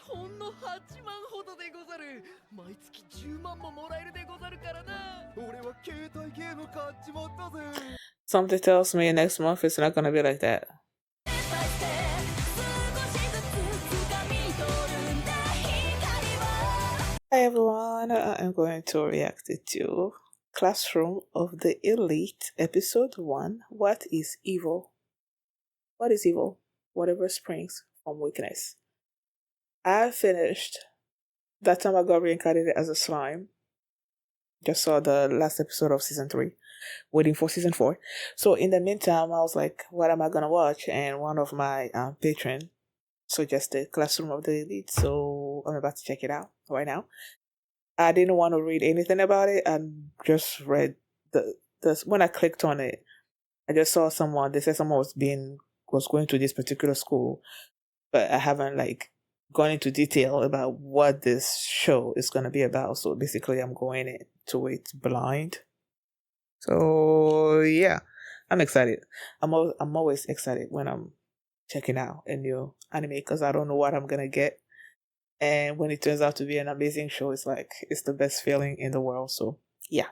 ほんの8万ほどでござる。毎月10万ももらえるでござるからな。俺は携帯ゲーム買っちまったぜ。 Something tells me next month it's not gonna be like that. Hi everyone, I'm going to react to Classroom of the Elite, Episode 1. What is evil? What is evil? Whatever springs from weakness. I finished that time I got reincarnated as a slime. Just saw the last episode of season 3, waiting for season 4. So in the meantime, I was like, what am I gonna watch? And one of my patrons suggested Classroom of the Elite, so I'm about to check it out right now. I didn't want to read anything about it. I just read the when I clicked on it, I just saw someone. They said someone was going to this particular school, but I haven't gone into detail about what this show is going to be about. So basically, I'm going into it blind. So yeah, I'm excited. I'm always excited when I'm checking out a new anime because I don't know what I'm gonna get. And when it turns out to be an amazing show, it's the best feeling in the world. So yeah.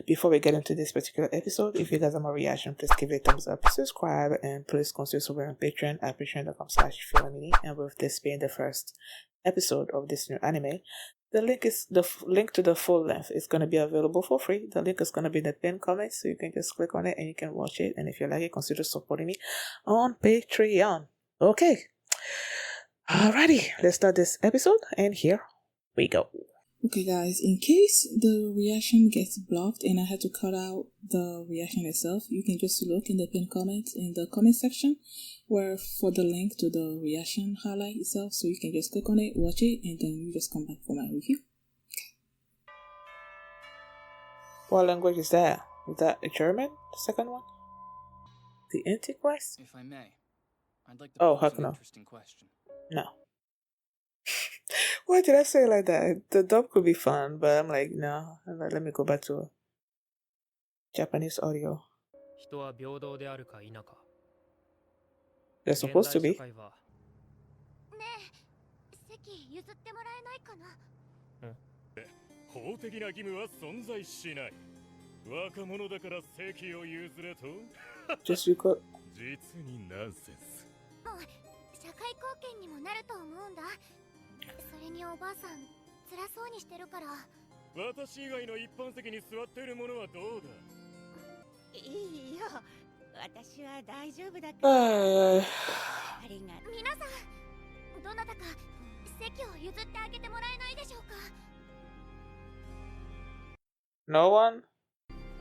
Before we get into this particular episode, if you guys have my reaction, please give it a thumbs up, subscribe, and please consider supporting on Patreon at patreon.com/feelingmini. And with this being the first episode of this new anime, the link to the full length is going to be available for free. The link is going to be in the pinned comment, so you can just click on it and you can watch it. And if you like it, consider supporting me on Patreon. Okay. Alrighty, let's start this episode, and here we go. Okay guys, in case the reaction gets blocked and I had to cut out the reaction itself, you can just look in the pinned comment in the comment section where for the link to the reaction highlight itself, so you can just click on it, watch it, and then you just come back for my review. What language is that? Is that German, the second one? The Antichrist? If I may, I'd like to pose an no. interesting question. No. Why did I say it like that? The dub could be fun, but I'm like, no. I'm like, let me go back to Japanese audio. They're supposed to be. 法的な義務は存在しない。若者だから席を譲れと Just because 実にナンセンス。社会貢献にもなると思うんだ。それにおばあさん辛そうにしてるから。私以外の一般席に座っている者はどうだ。いいよ、私は大丈夫だから。ありがとう。皆さん、どなたか席を譲ってあげてもらえないでしょうか。No one?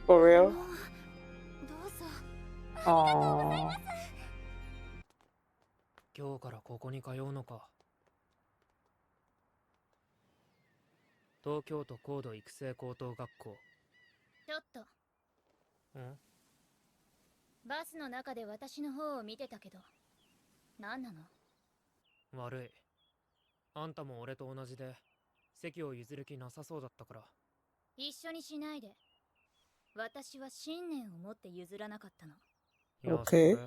For real? どうぞ。Aww. 今日からここに通うのか。東京都高度育成高等学校。ちょっと。バスの中で私の方を見てたけど、何なの？悪い。あんたも俺と同じで席を譲る気なさそうだったから。一緒にしないで。私は信念を持って譲らなかったの。Okay.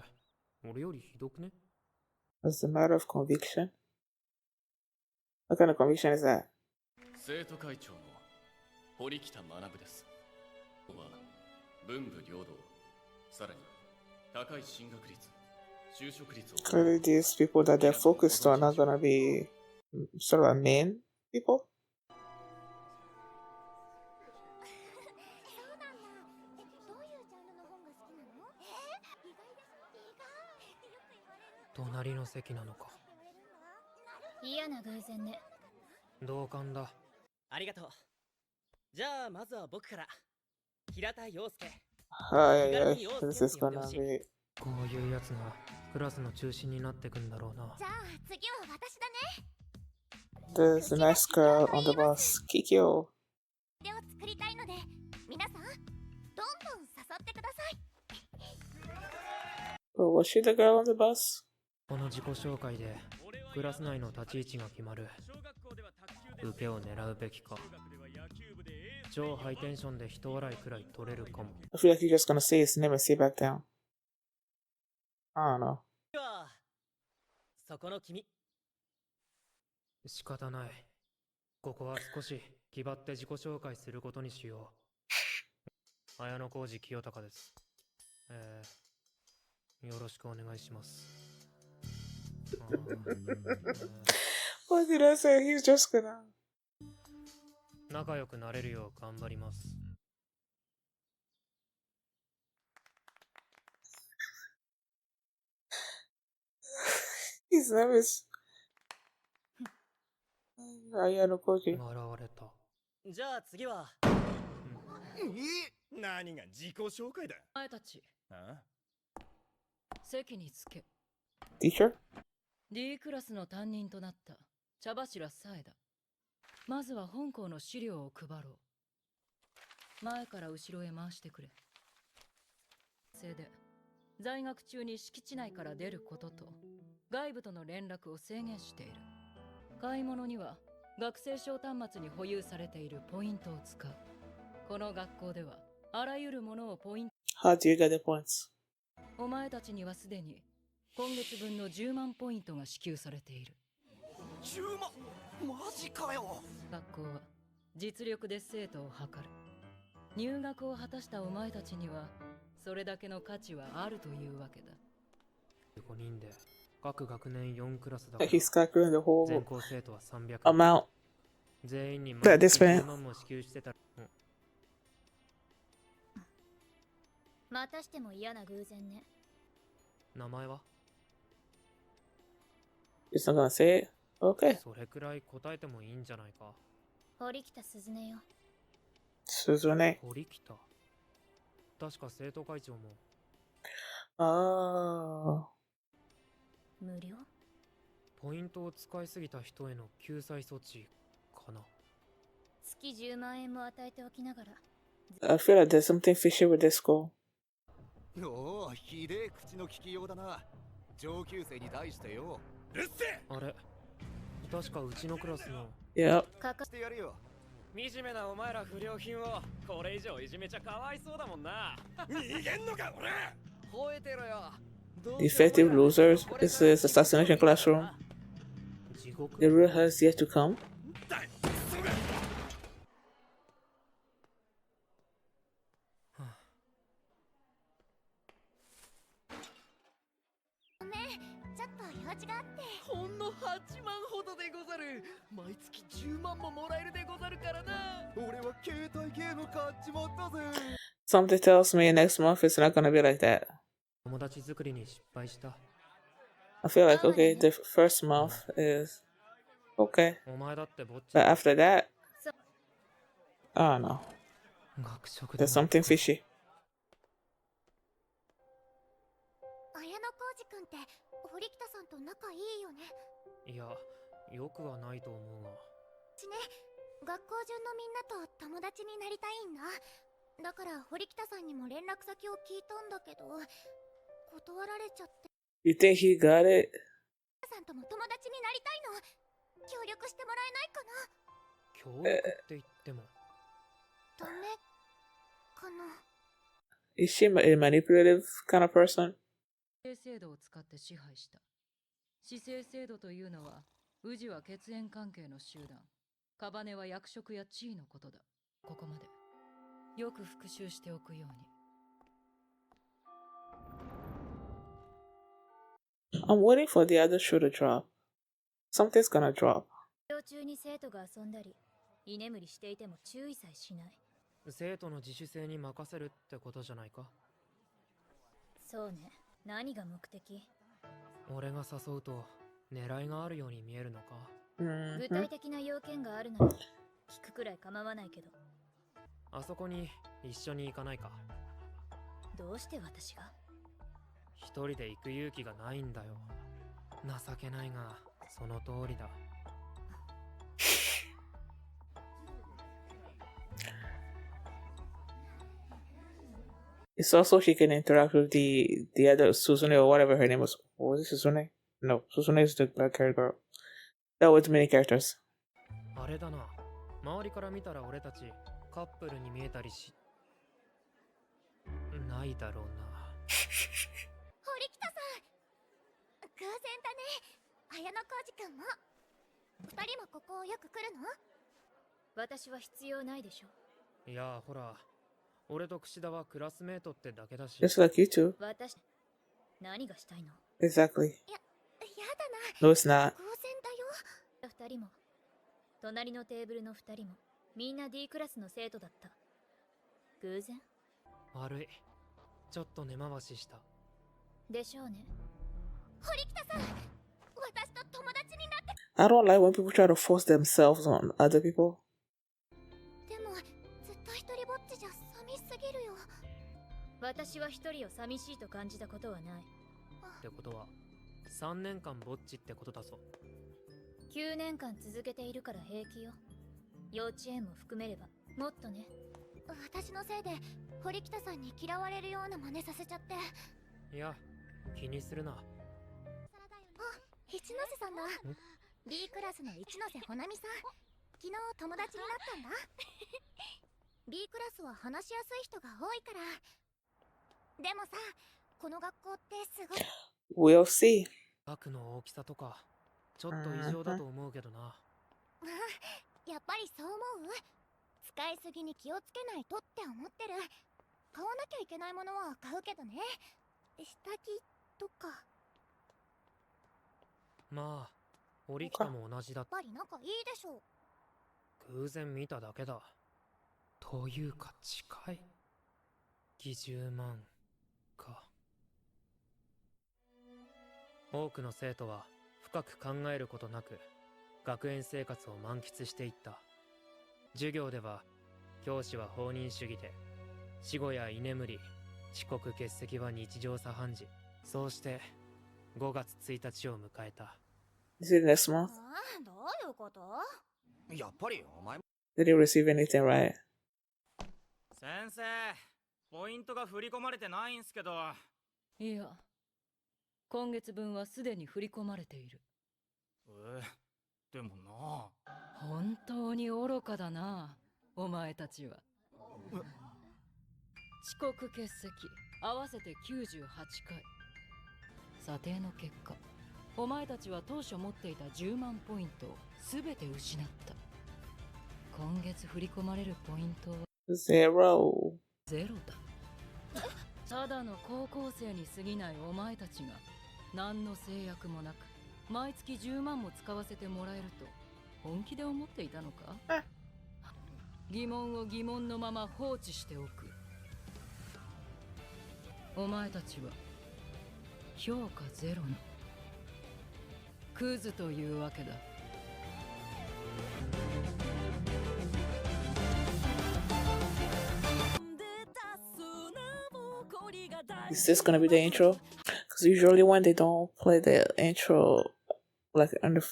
俺よりひどくね？ It's a matter of conviction. What kind of conviction is that? 生徒会長の堀北学です。は文武両道、さらに高い進学率、就職率を。Clearly, these people that they're focused on are gonna be sort of men people. そうなんだ。どういうジャンルの本が好きなの？意外です。意外。よく言われる。隣の席なのか。嫌な偶然ね。同感だ。ありがとう。じゃあまずは僕から。平田陽介。Hi, this is gonna be. こういうやつがクラスの中心になってくんだろうな。じゃあ次は私だね。There's a nice girl on the bus, Kikyo. でを作りたいので、皆さんどんどん誘ってください。Oh, was she the girl on the bus? この自己紹介でクラス内の立ち位置が決まる。受けを狙うべきか。超ハイテンションで人笑いくらい取れるかも。I feel like you're just gonna say his name and sit back down. I don't know. そこの君。仕方ない。ここは少し気張って自己紹介することにしよう。綾小路清隆です。よろしくお願いします。What did I say? He's just gonna. 仲良くなれるよう頑張ります。His name is Ayano Koji. 現れた。じゃあ次は。何が自己紹介だ。お前たち、あ席につけ。 Teacher? D クラスの担任となった茶柱さえだ。まずは本校の資料を配ろう。前から後ろへ回してくれ。せいで、在学中に敷地内から出ることと外部との連絡を制限している。買い物には学生証端末に保有されているポイントを使う。この学校ではあらゆるものをポイント。 How do you get the points? お前たちにはすでに今月分の10万ポイントが支給されている。10万マジかよ。学校は実力で生徒を測る。入学を果たしたお前たちにはそれだけの価値はあるというわけだ。5人で各学年4クラスだから He's calculating the 全 whole 校生徒は300 amount 全員に that they spent. 10万も支給してたら、またしても嫌な偶然ね。名前は He's not gonna say it. Okay. それくらい答えてもいいんじゃないか。堀北鈴音よ。 Suzune. 堀北。確か生徒会長も。 Oh. 無料？ポイントを使いすぎた人への救済措置かな。月10万円も与えておきながら。 I feel like there's something fishy with this school. おお、ひでえ口の利きようだな。上級生に対してよ。うっせあれ確かうちのクラスの。 Yep. してやるよ。惨めなお前ら不良品をこれ以上いじめちゃかわいそうだもんな。逃げんのか俺。吠えてろよ。 Defective losers. This is assassination classroom. 地獄 The rule has yet to come. だいそがごめん、ちょっと用事があって。ほんの8万ほどでござる。毎月10万ももらえるでござるからな。俺は携帯ゲーム買っちまったぜ。 Something tells me next month it's not gonna be like that. 友達作りに失敗した。 I feel like, okay, the first month is okay. お前だってぼっち But after that, I don't know. 学食で There's something fishy. 綾小路くんって堀北さんと仲いいよね。いやよくはないと思うが。私ね、学校中のみんなと友達になりたいんだ。だから堀北さんにも連絡先を聞いたんだけど断られちゃって。 You think he got it? さんとも友達になりたいの。協力してもらえないかな。協力って言っても。ダメかな。 Is she a manipulative kind of person? 指定制度を使って支配した。指定制度というのは、氏は血縁関係の集団、カバネは役職や地位のことだ。ここまで。よく復習しておくように。I'm waiting for the other shoe to drop. Something's gonna drop. 授業中に生徒が遊んだり、居眠りしていても注意さえしない。生徒の自主性に任せるってことじゃないか。そうね。何が目的？俺が誘うと狙いがあるように見えるのか。具体的な要件があるなら聞くくらい構わないけど。あそこに一緒に行かないか。どうして私が？一人で行く勇気がないんだよ。情けないがその通りだ。It's also she can interact with the other Suzune or whatever her name was. What was it, Suzune? No, Suzune is the black haired girl. That was many characters. あれだな。周りから見たら俺たちカップルに見えたりしないだろうな。堀北さん、偶然だね。綾小路くんも。二人もここよく来るの？私は必要ないでしょ。いやほら、俺と櫛田はクラスメートってだけだし。 Just like you two. 私、何がしたいの？ Exactly. やだな。 No, it's not. 偶然だよ。二人も、隣のテーブルの二人も、みんな D クラスの生徒だった。偶然？悪い、ちょっと根回しした。でしょうね。堀北さん、私と友達になって。 I don't like when people try to force themselves on other people. でも、ずっと一人ぼっちじゃ寂しすぎるよ。私は一人を寂しいと感じたことはない。ってことは3年間ぼっちってことだぞ。9年間続けているから平気よ。幼稚園も含めればもっとね。私のせいで堀北さんに嫌われるような真似させちゃって。いや、気にするな。あ、一ノ瀬さんだ。B クラスの一ノ瀬ほなみさん。昨日友達になったんだ。B クラスは話しやすい人が多いから。でもさ、この学校ってすごい。We'll see. 額の大きさとかちょっと異常だと思うけどな。やっぱりそう思う？使いすぎに気をつけないとって思ってる。買わなきゃいけないものは買うけどね。下着とか。まあ堀北も同じだ。やっぱり仲いいでしょ。偶然見ただけだ。というか近い。20万か。多くの生徒は深く考えることなく学園生活を満喫していった。授業では教師は放任主義で、死後や居眠り、遅刻欠席は日常茶飯事。そうして5月1日を迎えた。Is it next month? どういうこと？やっぱりお前も。 Did you receive anything right? 先生、ポイントが振り込まれてないんすけど。いや、今月分はすでに振り込まれている。でもな。本当に愚かだな、お前たちは。遅刻欠席合わせて98回。査定の結果、お前たちは当初持っていた10万ポイントを全て失った。今月振り込まれるポイントは0だ。ただの高校生に過ぎないお前たちが何の制約もなく毎月10万も使わせてもらえると本気で思っていたのか？疑問を疑問のまま放置しておく。お前たちは評価ゼロのクズというわけだ。Is this gonna be the intro? Because usually when they don't play the intro, like on the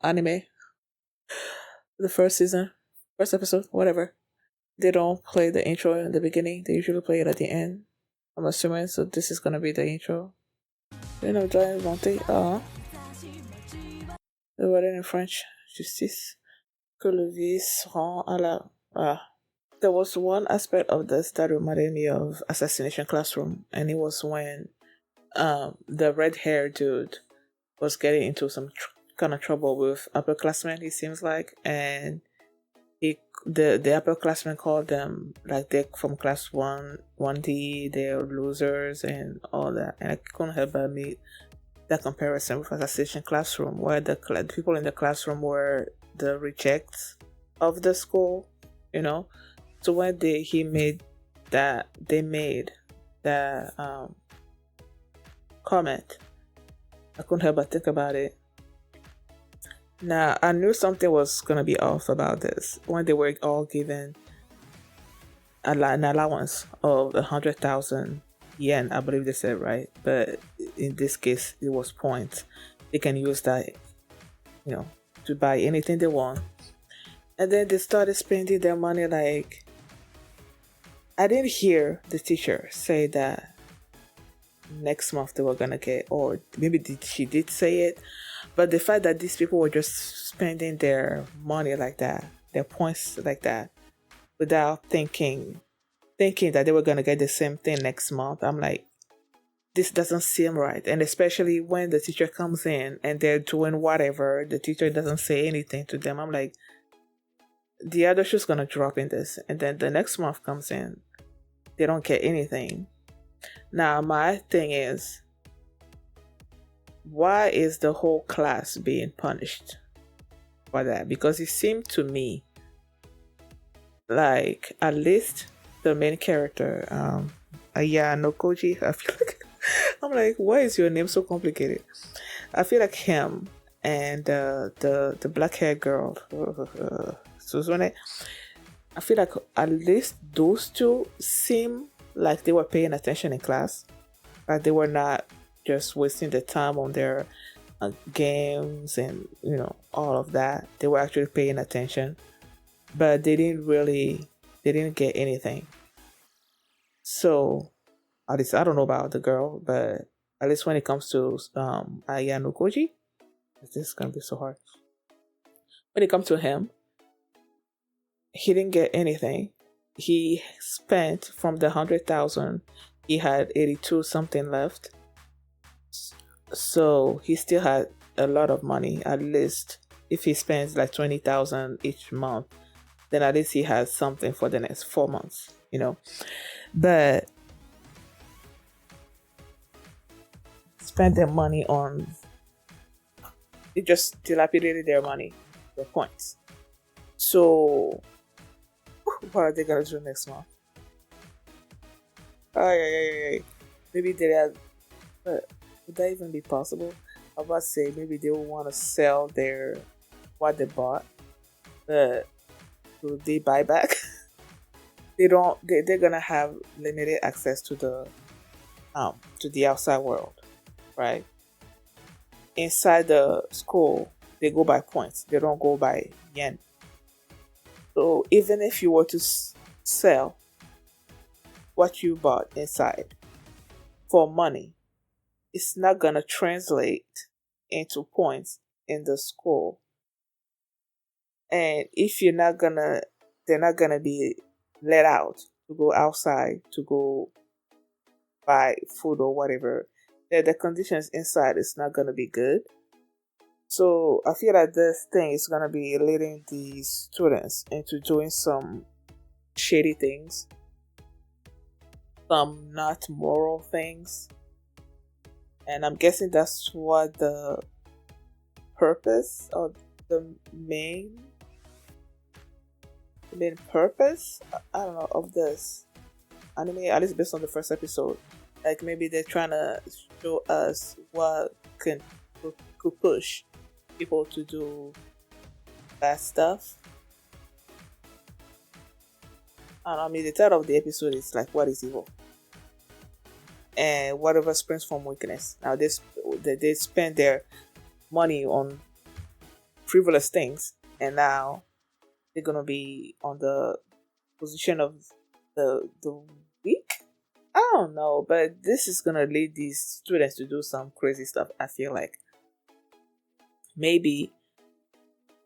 anime, the first season, first episode, whatever, they don't play the intro in the beginning. They usually play it at the end. I'm assuming, so this is gonna be the intro. You know, don't they? They were in French. Justice. Que le vice rend à la. There was one aspect of this that reminded me of Assassination Classroom, and it was when the red-haired dude was getting into some kind of trouble with upperclassmen, it seems like, and the upperclassmen called them like they're from class 1D, they're losers and all that, and I couldn't help but make that comparison with Assassination Classroom, where the people in the classroom were the rejects of the school, you know. So when they made that comment, I couldn't help but think about it. Now, I knew something was gonna be off about this when they were all given an allowance of 100,000 yen, I believe they said, right? But in this case, it was points. They can use that, you know, to buy anything they want. And then they started spending their money like, I didn't hear the teacher say that next month they were gonna get, or maybe she did say it, but the fact that these people were just spending their money like that, their points like that, without thinking that they were gonna get the same thing next month, I'm like, this doesn't seem right. And especially when the teacher comes in and they're doing whatever, the teacher doesn't say anything to them. I'm like, the other shoe's gonna drop in this. And then the next month comes in, they don't get anything. Now, my thing is, why is the whole class being punished for that? Because it seemed to me like at least the main character, Aya no Koji, I feel like I'm like, why is your name so complicated? I feel like him and the black haired girl, Suzune. I feel like at least those two seem like they were paying attention in class. Like they were not just wasting their time on their games and all of that. They were actually paying attention, but they didn't get anything. So at least I don't know about the girl, but at least when it comes to Ayano Koji, this is gonna be so hard. When it comes to him, he didn't get anything. He spent from the 100,000, he had 82 something left. So he still had a lot of money. At least if he spends like 20,000 each month, then at least he has something for the next 4 months, But spend their money on, it just dilapidated their money, their points. So what are they gonna do next month? Maybe they are. Would that even be possible? I was about to say maybe they will want to sell what they bought, but will they buy back? They don't. They're gonna have limited access to the outside world, right? Inside the school, they go by points. They don't go by yen. So even if you were to sell what you bought inside for money, it's not gonna translate into points in the school. And if they're not gonna be let out to go outside to go buy food or whatever, the conditions inside is not gonna be good. So I feel like this thing is gonna be leading these students into doing some shady things, some not moral things. And I'm guessing that's what the purpose or the main purpose, I don't know, of this anime, at least based on the first episode. Like maybe they're trying to show us what could push people to do bad stuff. I don't know, I mean, the title of the episode is like, what is evil? And whatever springs from weakness. Now they spend their money on frivolous things, and now they're gonna be on the position of the weak. I don't know, but this is gonna lead these students to do some crazy stuff. I feel like maybe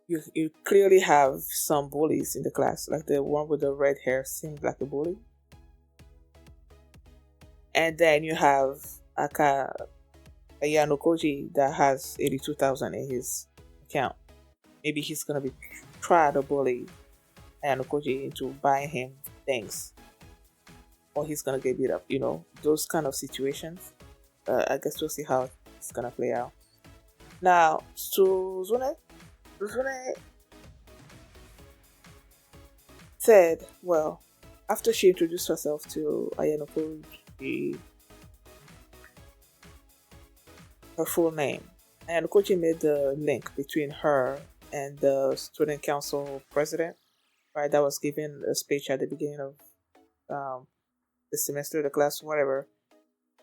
you clearly have some bullies in the class, like the one with the red hair seems like a bully. And then you have Ayano Koji that has 82,000 in his account. Maybe he's gonna be try to bully Ayano Koji into buying him things, or he's gonna get beat up. Those kind of situations. I guess we'll see how it's gonna play out. Now, Suzune said, well, after she introduced herself to Ayano Koji, her full name, and Koji made the link between her and the student council president, right? That was giving a speech at the beginning of the semester, the class, whatever.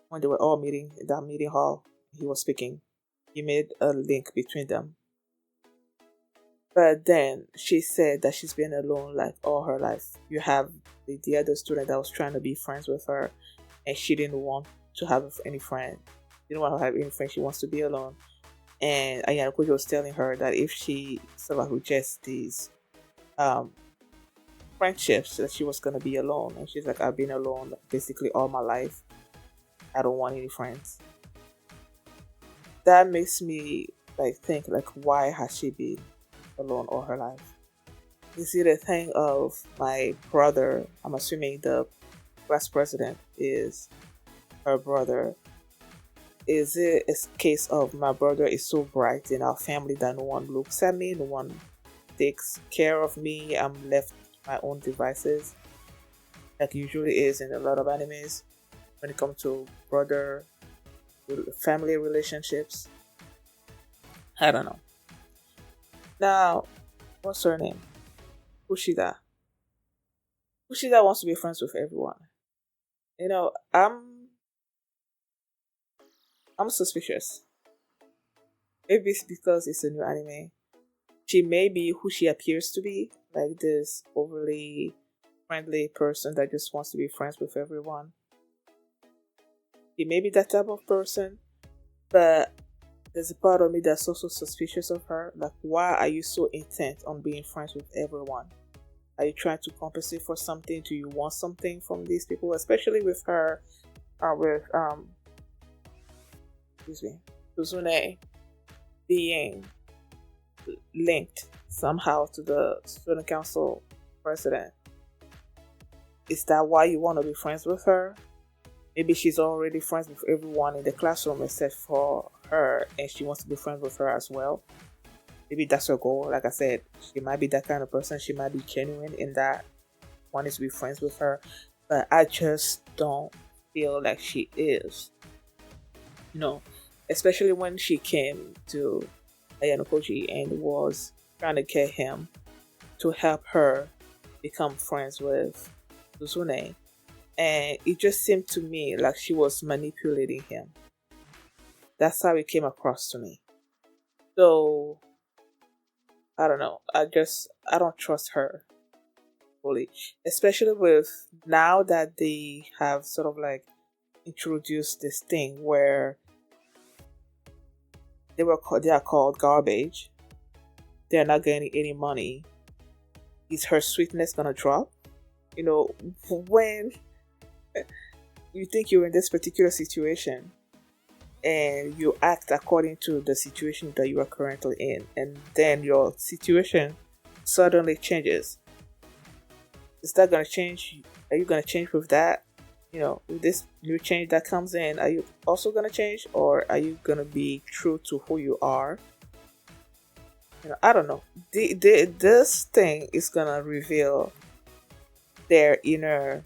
When they were all meeting in that meeting hall, he was speaking. He made a link between them. But then she said that she's been alone like all her life. You have the other student that was trying to be friends with her, and she didn't want to have any friend. She didn't want to have any friend. She wants to be alone. And Ayano Koji was telling her that if she sort of rejects these friendships, that she was gonna be alone. And she's like, I've been alone basically all my life. I don't want any friends. That makes me like think like why has she been alone all her life? Is it a thing of my brother? I'm assuming the vice president is her brother. Is it a case of my brother is so bright in our family that no one looks at me, no one takes care of me, I'm left to my own devices, like usually is in a lot of animes when it comes to brother family relationships? I don't know. Now, what's her name? Kushida. Kushida wants to be friends with everyone. You know, I'm suspicious. Maybe it's because it's a new anime. She may be who she appears to be, like this overly friendly person that just wants to be friends with everyone. She may be that type of person, but there's a part of me that's also suspicious of her. Like, why are you so intent on being friends with everyone? Are you trying to compensate for something? Do you want something from these people? Especially with her, with excuse me, Suzune being linked somehow to the student council president. Is that why you want to be friends with her? Maybe she's already friends with everyone in the classroom except for her, and she wants to be friends with her as well. Maybe that's her goal. Like I said, she might be that kind of person. She might be genuine in that wanting to be friends with her, but I just don't feel like she is. You know, especially when she came to Ayanokoji and was trying to get him to help her become friends with Suzune. And it just seemed to me like she was manipulating him. That's how it came across to me. So, I don't know. I don't trust her fully. Especially with now that they have sort of like introduced this thing where they are called garbage. They're not getting any money. Is her sweetness gonna drop? You know, when you think you're in this particular situation and you act according to the situation that you are currently in, and then your situation suddenly changes, is that gonna change? Are you gonna change with that? You know, with this new change that comes in, are you also gonna change, or are you gonna be true to who you are? You know, I don't know. This thing is gonna reveal their inner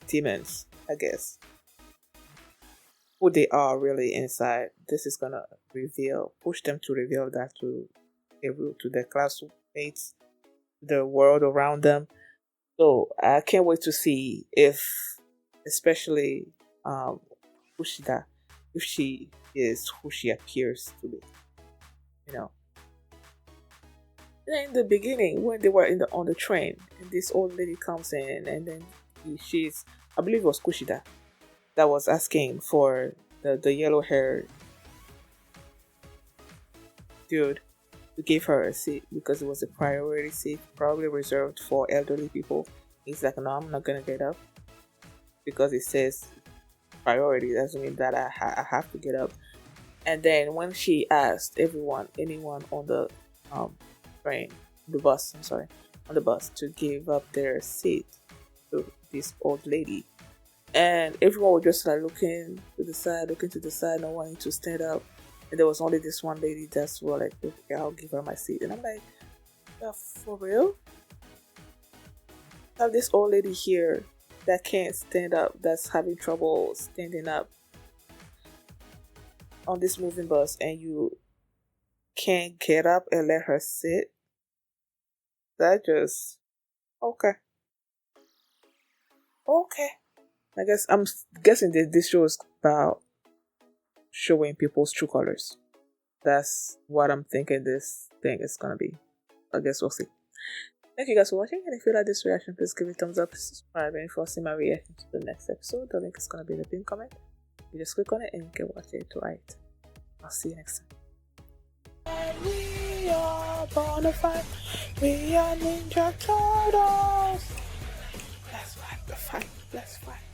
demons, I guess. Who they are really inside. This is gonna push them to reveal that to their classmates, the world around them. So I can't wait to see if, especially Kushida, if she is who she appears to be. You know. In the beginning, when they were on the train, and this old lady comes in, and then she's, I believe it was Kushida, that was asking for the yellow hair dude to give her a seat because it was a priority seat, probably reserved for elderly people. He's like, no, I'm not gonna get up because it says priority. Doesn't mean that I have to get up. And then when she asked anyone on the train, on the bus to give up their seat to this old lady, and everyone was just like looking to the side, not wanting to stand up. And there was only this one lady that's like, okay, I'll give her my seat. And I'm like, yeah, for real? I have this old lady here that can't stand up, that's having trouble standing up on this moving bus, and you can't get up and let her sit? That just, okay. I guess I'm guessing that this show is about showing people's true colors. That's what I'm thinking this thing is gonna be. I guess we'll see. Thank you guys for watching, and if you like this reaction, please give it a thumbs up, subscribe, and if you want to see my reaction to the next episode, the link is gonna be in the pinned comment. You just click on it and you can watch it right. I'll see you next time. We are bonafide. We are Ninja Turtles. Let's fight the fight. Let's fight.